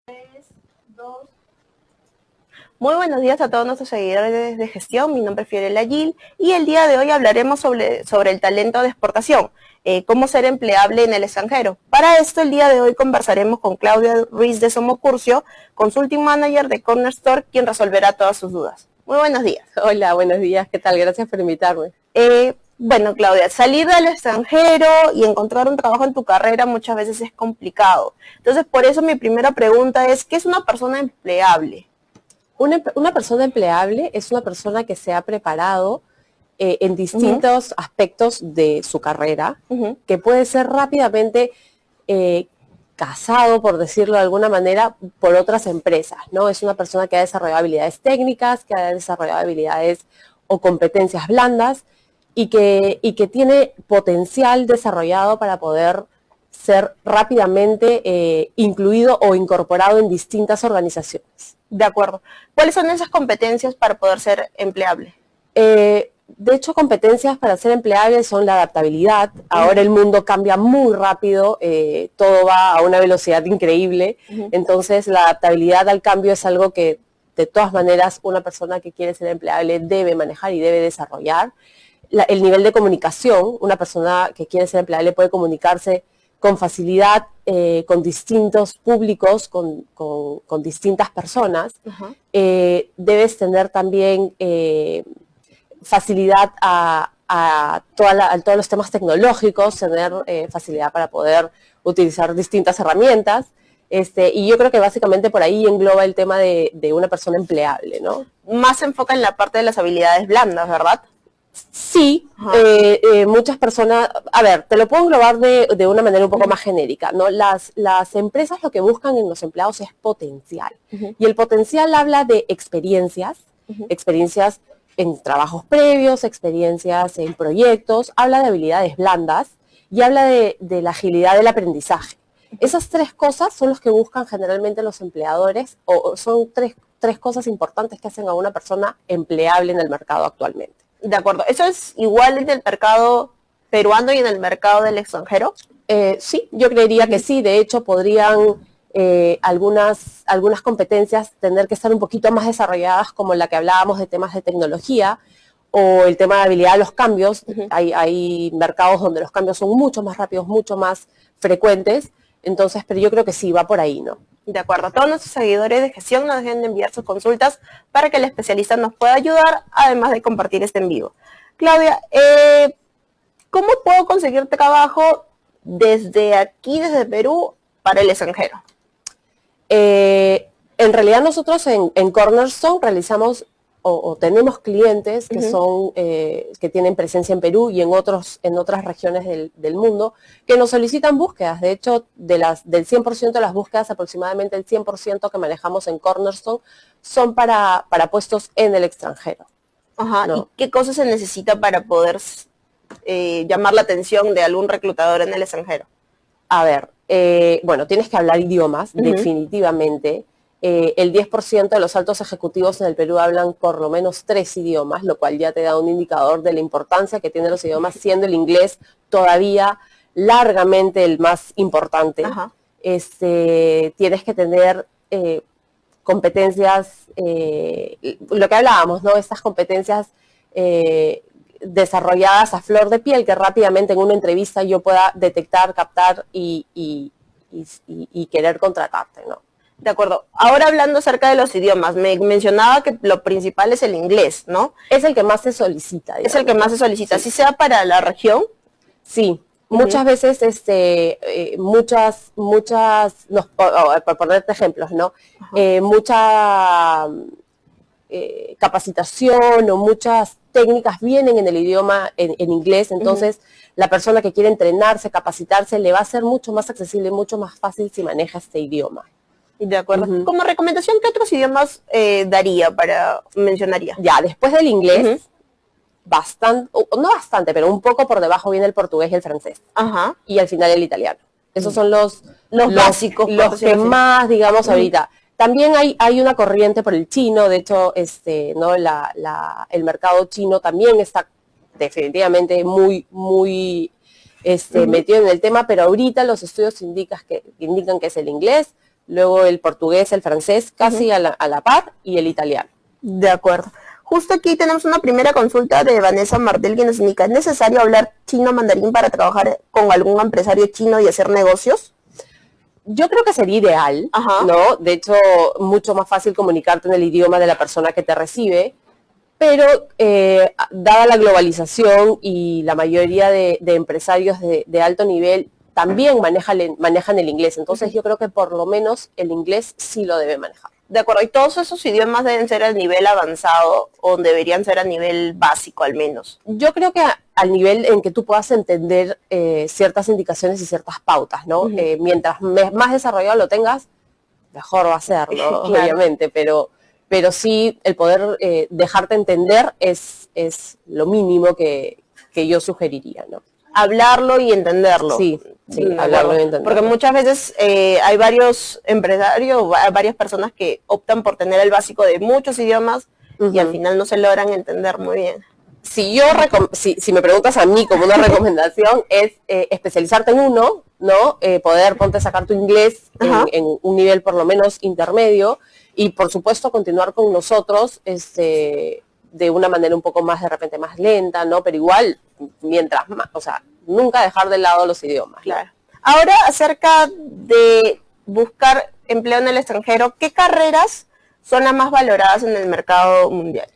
3, 2. Muy buenos días a todos nuestros seguidores de gestión. Mi nombre es Fiorella Gil y el día de hoy hablaremos sobre el talento de exportación, cómo ser empleable en el extranjero. Para esto, el día de hoy conversaremos con Claudia Ruiz de Somocurcio, Consulting Manager de Corner Store, quien resolverá todas sus dudas. Muy buenos días. Hola, buenos días. ¿Qué tal? Gracias por invitarme. Bueno, Claudia, salir del extranjero y encontrar un trabajo en tu carrera muchas veces es complicado. Entonces, por eso mi primera pregunta es, ¿qué es una persona empleable? Una persona empleable es una persona que se ha preparado en distintos aspectos de su carrera, que puede ser rápidamente casado, por decirlo de alguna manera, por otras empresas, ¿no? Es una persona que ha desarrollado habilidades técnicas, que ha desarrollado habilidades o competencias blandas y que tiene potencial desarrollado para poder ser rápidamente incluido o incorporado en distintas organizaciones. De acuerdo. ¿Cuáles son esas competencias para poder ser empleable? De hecho, competencias para ser empleable son la adaptabilidad. Ahora el mundo cambia muy rápido, todo va a una velocidad increíble. Entonces, la adaptabilidad al cambio es algo que, de todas maneras, una persona que quiere ser empleable debe manejar y debe desarrollar. El nivel de comunicación, una persona que quiere ser empleable puede comunicarse con facilidad con distintos públicos, con distintas personas. Debes tener también facilidad a todos los temas tecnológicos, tener facilidad para poder utilizar distintas herramientas. Y yo creo que básicamente por ahí engloba el tema de una persona empleable, ¿no? Más se enfoca en la parte de las habilidades blandas, ¿verdad? Sí, muchas personas, a ver, te lo puedo englobar de una manera un poco más genérica, ¿no? Las empresas lo que buscan en los empleados es potencial. Y el potencial habla de experiencias, experiencias en trabajos previos, experiencias en proyectos, habla de habilidades blandas y habla de la agilidad del aprendizaje. Esas tres cosas son las que buscan generalmente los empleadores, o son tres cosas importantes que hacen a una persona empleable en el mercado actualmente. De acuerdo. ¿Eso es igual en el mercado peruano y en el mercado del extranjero? Sí, yo creería que sí. De hecho, podrían algunas competencias tener que estar un poquito más desarrolladas, como la que hablábamos de temas de tecnología o el tema de habilidad de los cambios. Hay mercados donde los cambios son mucho más rápidos, mucho más frecuentes. Entonces, pero yo creo que sí, va por ahí, ¿no? De acuerdo. Todos nuestros seguidores de gestión nos dejen de enviar sus consultas para que el especialista nos pueda ayudar, además de compartir este en vivo. Claudia, ¿cómo puedo conseguir trabajo desde aquí, desde Perú, para el extranjero? En realidad nosotros en Cornerstone realizamos o tenemos clientes que son que tienen presencia en Perú y en otras regiones del mundo que nos solicitan búsquedas. De hecho, del 100% de las búsquedas, aproximadamente el 100% que manejamos en Cornerstone son para puestos en el extranjero. Ajá. ¿No? ¿Y qué cosas se necesita para poder llamar la atención de algún reclutador en el extranjero? A ver, bueno, tienes que hablar idiomas, definitivamente. El 10% de los altos ejecutivos en el Perú hablan por lo menos 3 idiomas, lo cual ya te da un indicador de la importancia que tienen los idiomas, siendo el inglés todavía largamente el más importante. Tienes que tener competencias, lo que hablábamos, ¿no? Estas competencias desarrolladas a flor de piel, que rápidamente en una entrevista yo pueda detectar, captar y querer contratarte, ¿no? De acuerdo. Ahora hablando acerca de los idiomas, me mencionaba que lo principal es el inglés, ¿no? Es el que más se solicita. Digamos. Es el que más se solicita. ¿Sí sea para la región? Sí. Muchas veces, por ponerte ejemplos, ¿no? Mucha capacitación o muchas técnicas vienen en el idioma en inglés, entonces la persona que quiere entrenarse, capacitarse, le va a ser mucho más accesible, mucho más fácil si maneja este idioma. De acuerdo. Como recomendación, ¿qué otros idiomas mencionaría? Ya, después del inglés, no bastante, pero un poco por debajo viene el portugués y el francés. Y al final el italiano. Esos son los básicos. Los que más, digamos, ahorita. También hay una corriente por el chino, de hecho, ¿no? El mercado chino también está definitivamente muy metido en el tema, pero ahorita los estudios indican que es el inglés, luego el portugués, el francés, casi a la par, y el italiano. De acuerdo. Justo aquí tenemos una primera consulta de Vanessa Martel que nos indica, ¿es necesario hablar chino mandarín para trabajar con algún empresario chino y hacer negocios? Yo creo que sería ideal, ¿no? De hecho, mucho más fácil comunicarte en el idioma de la persona que te recibe, pero dada la globalización y la mayoría de empresarios de alto nivel también manejan el inglés, entonces yo creo que por lo menos el inglés sí lo debe manejar. De acuerdo, y todos esos idiomas deben ser a nivel avanzado o deberían ser a nivel básico al menos. Yo creo que al nivel en que tú puedas entender ciertas indicaciones y ciertas pautas, ¿no? Mientras más desarrollado lo tengas, mejor va a ser, ¿no? Claro. Obviamente, pero sí el poder dejarte entender es lo mínimo que yo sugeriría, ¿no? Hablarlo y entenderlo. Sí, hablarlo y entenderlo. Porque muchas veces hay varios empresarios, varias personas que optan por tener el básico de muchos idiomas y al final no se logran entender muy bien. Si me preguntas a mí como una recomendación es especializarte en uno, ¿no? Ponte a sacar tu inglés en un nivel por lo menos intermedio y por supuesto continuar con nosotros de una manera un poco más de repente más lenta, ¿no? Pero igual, mientras más, o sea, nunca dejar de lado los idiomas. Claro. Ahora, acerca de buscar empleo en el extranjero, ¿qué carreras son las más valoradas en el mercado mundial?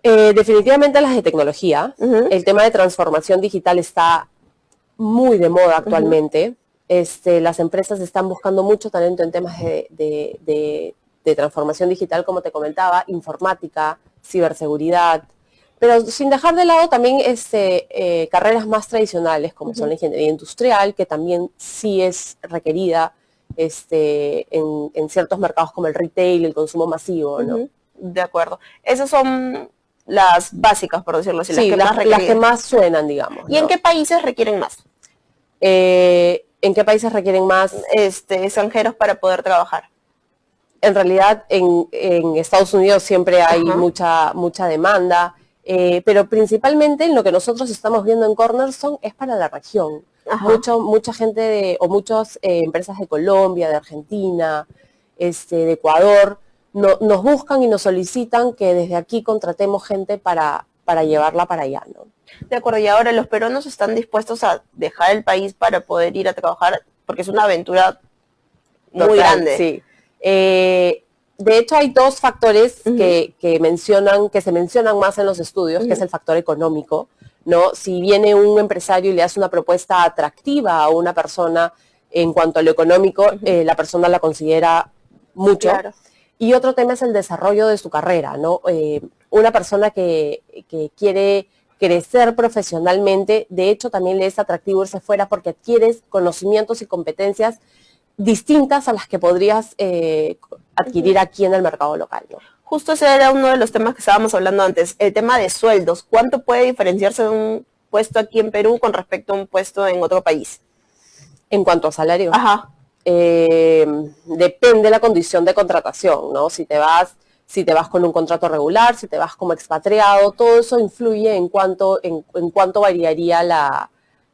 Definitivamente las de tecnología. El tema de transformación digital está muy de moda actualmente. Las empresas están buscando mucho talento en temas de transformación digital, como te comentaba, informática, ciberseguridad, pero sin dejar de lado también carreras más tradicionales, como son la ingeniería industrial, que también sí es requerida en ciertos mercados como el retail, el consumo masivo, ¿no? De acuerdo. Esas son las básicas, por decirlo así, sí, las que más suenan, digamos. ¿Y en qué países requieren más? ¿En qué países requieren más? Extranjeros para poder trabajar. En realidad, en Estados Unidos siempre hay mucha demanda, pero principalmente en lo que nosotros estamos viendo en Cornerstone es para la región. Mucha gente muchas empresas de Colombia, de Argentina, de Ecuador, nos buscan y nos solicitan que desde aquí contratemos gente para llevarla para allá, ¿no? De acuerdo, y ahora los peruanos están dispuestos a dejar el país para poder ir a trabajar, porque es una aventura muy grande. Sí. De hecho, hay dos factores que se mencionan más en los estudios, que es el factor económico, ¿no? Si viene un empresario y le hace una propuesta atractiva a una persona en cuanto a lo económico, la persona la considera mucho. Claro. Y otro tema es el desarrollo de su carrera, ¿no? Una persona que quiere crecer profesionalmente, de hecho también le es atractivo irse fuera porque adquieres conocimientos y competencias distintas a las que podrías adquirir aquí en el mercado local, ¿no? Justo ese era uno de los temas que estábamos hablando antes, el tema de sueldos. ¿Cuánto puede diferenciarse de un puesto aquí en Perú con respecto a un puesto en otro país? En cuanto a salario. Depende de la condición de contratación, ¿no? Si te vas con un contrato regular, si te vas como expatriado, todo eso influye en cuánto variaría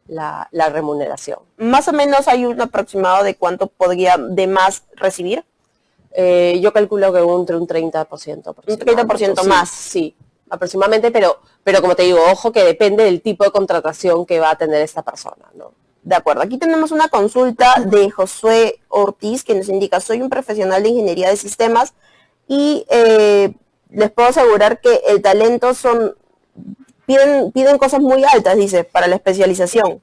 la remuneración. Más o menos hay un aproximado de cuánto podría de más recibir. Yo calculo que entre un 30%. Un 30% más. Sí, aproximadamente, pero como te digo, ojo que depende del tipo de contratación que va a tener esta persona, ¿no? De acuerdo, aquí tenemos una consulta de Josué Ortiz que nos indica, soy un profesional de ingeniería de sistemas y les puedo asegurar que el talento piden cosas muy altas, dice, para la especialización.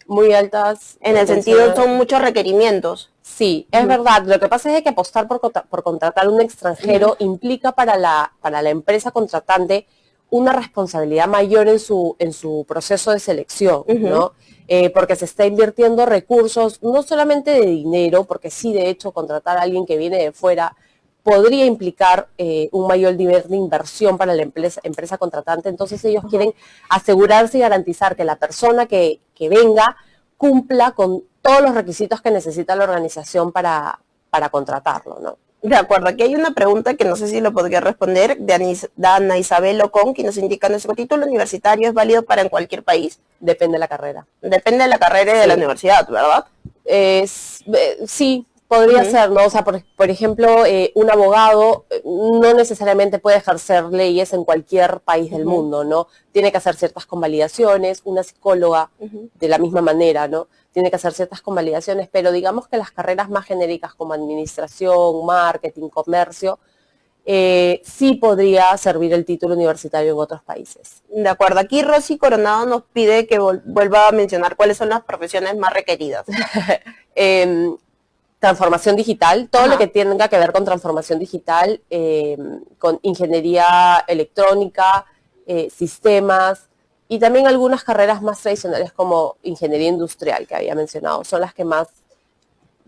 Muy altas. En el sentido, son muchos requerimientos. Sí, es verdad. Lo que pasa es que apostar por contratar a un extranjero implica para la empresa contratante una responsabilidad mayor en su proceso de selección, ¿no? Porque se está invirtiendo recursos, no solamente de dinero, porque sí, de hecho, contratar a alguien que viene de fuera podría implicar un mayor nivel de inversión para la empresa contratante. Entonces ellos quieren asegurarse y garantizar que la persona que venga cumpla con todos los requisitos que necesita la organización para contratarlo, ¿no? De acuerdo, aquí hay una pregunta que no sé si lo podría responder, de Ana Isabel Ocon, que nos indica, ¿nuestro título universitario es válido para en cualquier país? Depende de la carrera. Depende de la carrera y de la universidad, ¿verdad? Sí, Podría ser, ¿no? O sea, por ejemplo, un abogado no necesariamente puede ejercer leyes en cualquier país del mundo, ¿no? Tiene que hacer ciertas convalidaciones, una psicóloga de la misma manera, ¿no? Tiene que hacer ciertas convalidaciones, pero digamos que las carreras más genéricas como administración, marketing, comercio, sí podría servir el título universitario en otros países. De acuerdo. Aquí Rosy Coronado nos pide que vuelva a mencionar cuáles son las profesiones más requeridas. Transformación digital, todo lo que tenga que ver con transformación digital, con ingeniería electrónica, sistemas y también algunas carreras más tradicionales como ingeniería industrial que había mencionado, son las que más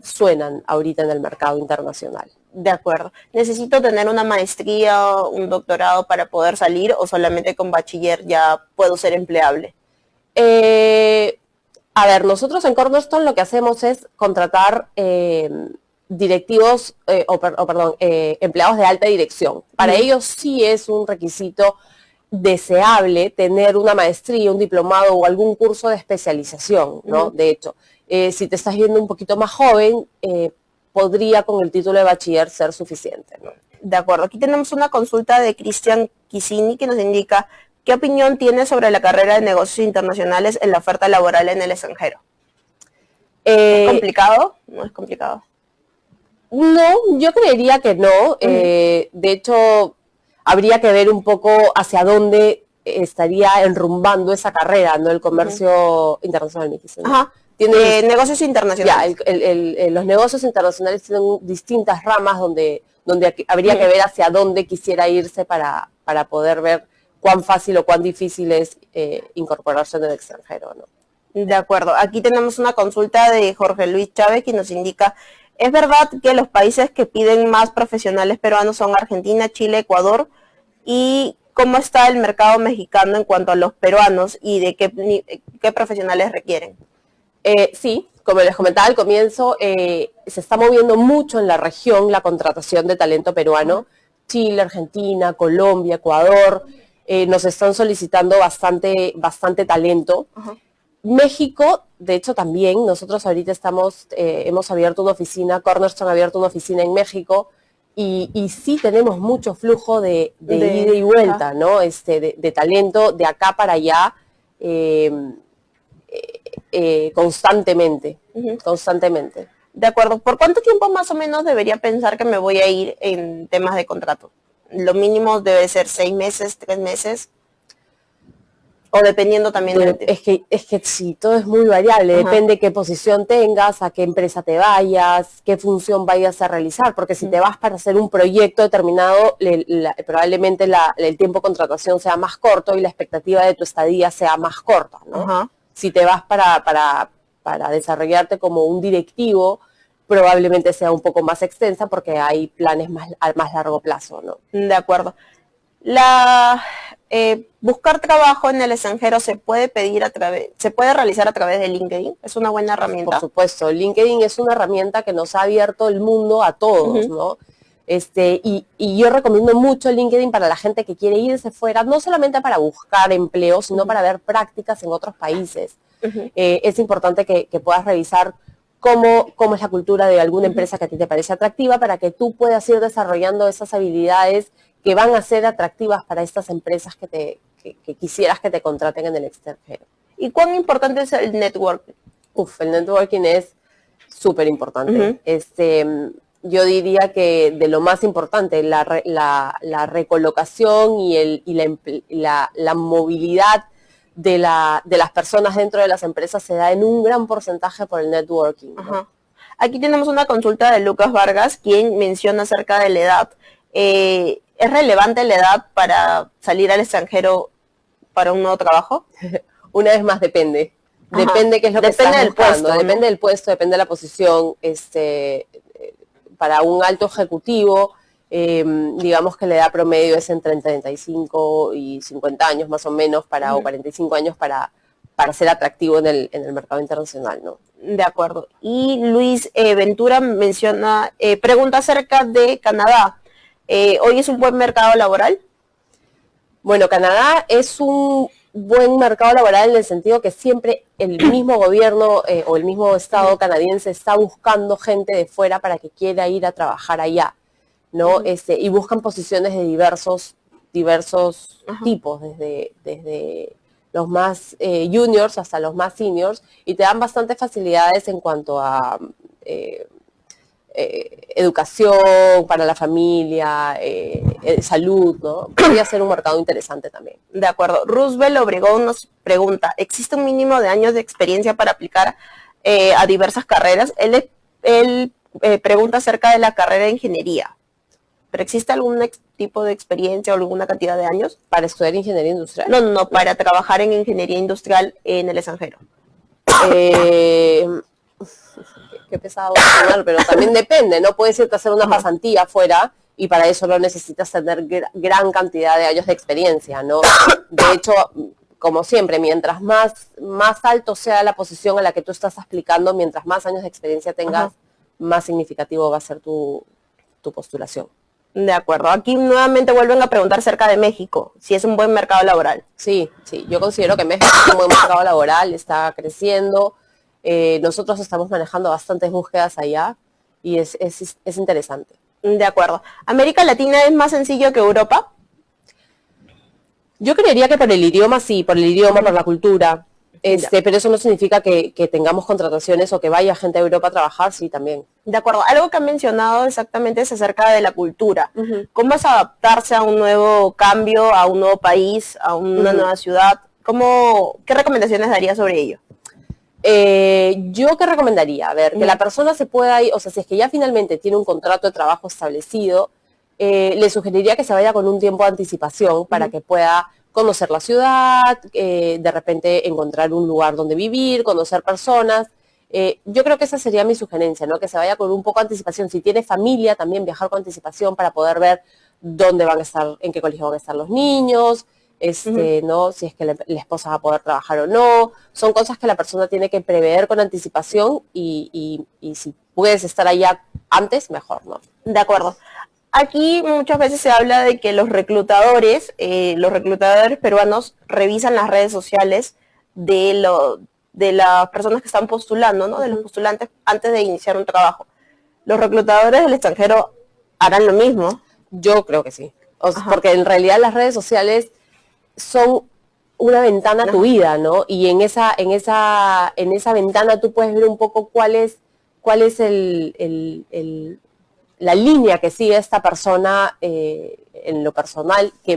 suenan ahorita en el mercado internacional. De acuerdo. ¿Necesito tener una maestría o un doctorado para poder salir o solamente con bachiller ya puedo ser empleable? A ver, nosotros en Cornerstone lo que hacemos es contratar directivos, empleados de alta dirección. Para ellos sí es un requisito deseable tener una maestría, un diplomado o algún curso de especialización, ¿no? De hecho, si te estás viendo un poquito más joven, podría con el título de bachiller ser suficiente, ¿no? De acuerdo. Aquí tenemos una consulta de Cristian Quisini que nos indica: ¿qué opinión tiene sobre la carrera de negocios internacionales en la oferta laboral en el extranjero? ¿Es complicado? ¿No es complicado? No, yo creería que no. De hecho, habría que ver un poco hacia dónde estaría enrumbando esa carrera, ¿no? El comercio internacional, me dijiste, ¿no? Negocios internacionales. Ya, los negocios internacionales tienen distintas ramas donde habría que ver hacia dónde quisiera irse para poder ver cuán fácil o cuán difícil es incorporarse en el extranjero, ¿no? De acuerdo. Aquí tenemos una consulta de Jorge Luis Chávez que nos indica: ¿es verdad que los países que piden más profesionales peruanos son Argentina, Chile, Ecuador? ¿Y cómo está el mercado mexicano en cuanto a los peruanos y de qué profesionales requieren? Sí, como les comentaba al comienzo, se está moviendo mucho en la región la contratación de talento peruano. Chile, Argentina, Colombia, Ecuador, nos están solicitando bastante talento. México, de hecho también, nosotros ahorita hemos abierto una oficina, Cornerstone ha abierto una oficina en México y sí tenemos mucho flujo de ida y vuelta, ¿no? De talento de acá para allá constantemente. De acuerdo. ¿Por cuánto tiempo más o menos debería pensar que me voy a ir en temas de contrato? ¿Lo mínimo debe ser 6 meses, 3 meses? O dependiendo también es que sí, todo es muy variable, depende qué posición tengas, a qué empresa te vayas, qué función vayas a realizar, porque si te vas para hacer un proyecto determinado, probablemente el tiempo de contratación sea más corto y la expectativa de tu estadía sea más corta, ¿no? Si te vas para desarrollarte como un directivo, probablemente sea un poco más extensa porque hay planes a más largo plazo, ¿no? De acuerdo. Buscar trabajo en el extranjero se puede realizar a través de LinkedIn. Es una buena herramienta. Por supuesto, LinkedIn es una herramienta que nos ha abierto el mundo a todos, ¿no? Y yo recomiendo mucho LinkedIn para la gente que quiere irse fuera, no solamente para buscar empleo, sino para ver prácticas en otros países. Es importante que puedas revisar cómo es la cultura de alguna empresa que a ti te parece atractiva para que tú puedas ir desarrollando esas habilidades que van a ser atractivas para estas empresas que quisieras que te contraten en el extranjero. ¿Y cuán importante es el networking? El networking es súper importante. Yo diría que de lo más importante, la recolocación y la movilidad de las personas dentro de las empresas se da en un gran porcentaje por el networking, ¿no? Aquí tenemos una consulta de Lucas Vargas, quien menciona acerca de la edad. ¿Es relevante la edad para salir al extranjero para un nuevo trabajo? Una vez más, depende. Depende qué es lo que estás buscando. Puesto, ¿no? Depende del puesto, depende de la posición. Para un alto ejecutivo, digamos que la edad promedio es entre 35 y 50 años más o menos, o 45 años para ser atractivo en el mercado internacional, ¿no? De acuerdo. Y Luis Ventura pregunta acerca de Canadá. ¿Hoy es un buen mercado laboral? Bueno, Canadá es un buen mercado laboral en el sentido que siempre el mismo gobierno o el mismo estado canadiense está buscando gente de fuera para que quiera ir a trabajar allá, ¿no? Y buscan posiciones de diversos tipos, desde los más juniors hasta los más seniors, y te dan bastantes facilidades en cuanto a educación para la familia, salud, ¿no? Podría ser un mercado interesante también. De acuerdo. Roosevelt Obregón nos pregunta, ¿existe un mínimo de años de experiencia para aplicar a diversas carreras? Él pregunta acerca de la carrera de ingeniería. ¿Pero existe algún tipo de experiencia o alguna cantidad de años? ¿Para estudiar ingeniería industrial? No, para trabajar en ingeniería industrial en el extranjero. Qué pesado, pero también depende, ¿no? Puedes irte a hacer una pasantía afuera y para eso no necesitas tener gran cantidad de años de experiencia, ¿no? De hecho, como siempre, mientras más alto sea la posición a la que tú estás aplicando, mientras más años de experiencia tengas, más significativo va a ser tu postulación. De acuerdo. Aquí nuevamente vuelven a preguntar acerca de México, si es un buen mercado laboral. Sí, yo considero que México es un buen mercado laboral, está creciendo. Nosotros estamos manejando bastantes búsquedas allá y es interesante. De acuerdo. ¿América Latina es más sencillo que Europa? Yo creería que por el idioma sí, por la cultura. Pero eso no significa que tengamos contrataciones o que vaya gente a Europa a trabajar, sí, también. De acuerdo. Algo que han mencionado exactamente es acerca de la cultura. ¿Cómo es adaptarse a un nuevo cambio, a un nuevo país, a una nueva ciudad? ¿Qué recomendaciones daría sobre ello? Yo qué recomendaría, a ver, que la persona se pueda ir, o sea, si es que ya finalmente tiene un contrato de trabajo establecido, le sugeriría que se vaya con un tiempo de anticipación para que pueda conocer la ciudad, de repente encontrar un lugar donde vivir, conocer personas. Yo creo que esa sería mi sugerencia, ¿no? Que se vaya con un poco de anticipación. Si tiene familia, también viajar con anticipación para poder ver dónde van a estar, en qué colegio van a estar los niños, ¿no? Si es que la esposa va a poder trabajar o no. Son cosas que la persona tiene que prever con anticipación y si puedes estar allá antes, mejor, ¿no? De acuerdo. Aquí muchas veces se habla de que los reclutadores peruanos revisan las redes sociales de las personas que están postulando, ¿no? De los postulantes antes de iniciar un trabajo. ¿Los reclutadores del extranjero harán lo mismo? Yo creo que sí. Porque en realidad las redes sociales son una ventana a tu vida, ¿no? Y en esa ventana tú puedes ver un poco cuál es la línea que sigue esta persona en lo personal, que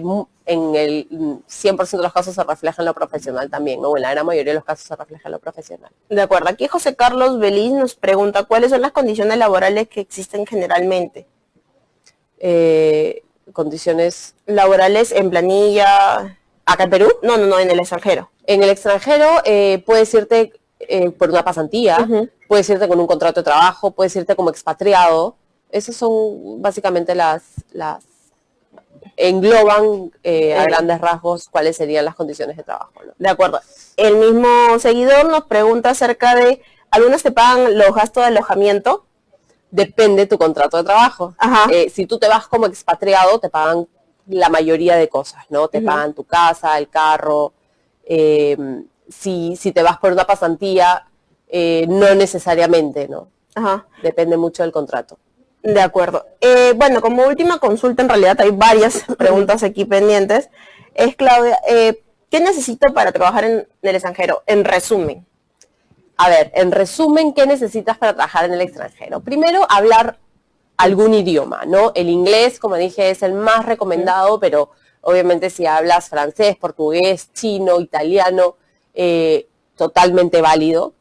en el 100% de los casos se refleja en lo profesional también, ¿no? En la gran mayoría de los casos se refleja en lo profesional. De acuerdo. Aquí José Carlos Beliz nos pregunta, ¿cuáles son las condiciones laborales que existen generalmente? Condiciones laborales en planilla. ¿Acá en Perú? No, en el extranjero. En el extranjero puedes irte por una pasantía, puedes irte con un contrato de trabajo, puedes irte como expatriado. Esas son básicamente engloban a grandes rasgos cuáles serían las condiciones de trabajo, ¿no? De acuerdo. El mismo seguidor nos pregunta acerca de, ¿algunas te pagan los gastos de alojamiento? Depende de tu contrato de trabajo. Si tú te vas como expatriado, te pagan la mayoría de cosas, ¿no? Te pagan tu casa, el carro. Si te vas por una pasantía, no necesariamente, ¿no? Depende mucho del contrato. De acuerdo. Bueno, como última consulta, en realidad hay varias preguntas aquí pendientes. Claudia, ¿qué necesito para trabajar en el extranjero? En resumen. A ver, en resumen, ¿qué necesitas para trabajar en el extranjero? Primero, hablar algún idioma, ¿no? El inglés, como dije, es el más recomendado, pero obviamente si hablas francés, portugués, chino, italiano, totalmente válido.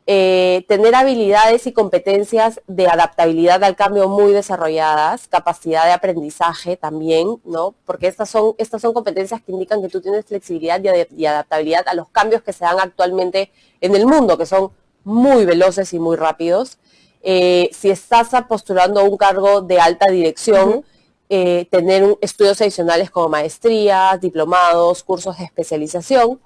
Tener habilidades y competencias de adaptabilidad al cambio muy desarrolladas, capacidad de aprendizaje también, ¿no? Porque estas son competencias que indican que tú tienes flexibilidad y adaptabilidad a los cambios que se dan actualmente en el mundo, que son muy veloces y muy rápidos. Si estás postulando un cargo de alta dirección, tener estudios adicionales como maestrías, diplomados, cursos de especialización,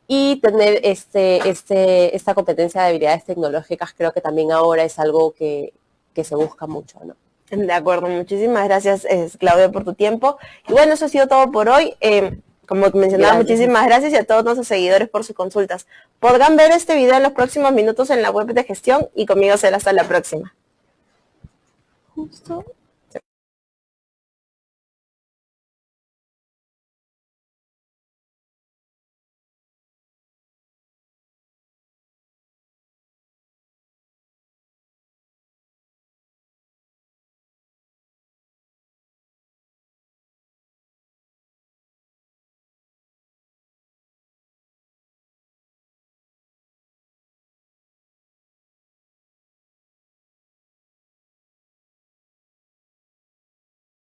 y tener esta competencia de habilidades tecnológicas creo que también ahora es algo que se busca mucho, ¿no? De acuerdo, muchísimas gracias Claudia por tu tiempo. Y bueno, eso ha sido todo por hoy. Como mencionaba, Gracias. muchísimas gracias y a todos nuestros seguidores por sus consultas. Podrán ver este video en los próximos minutos en la web de gestión y conmigo será hasta la próxima. Justo.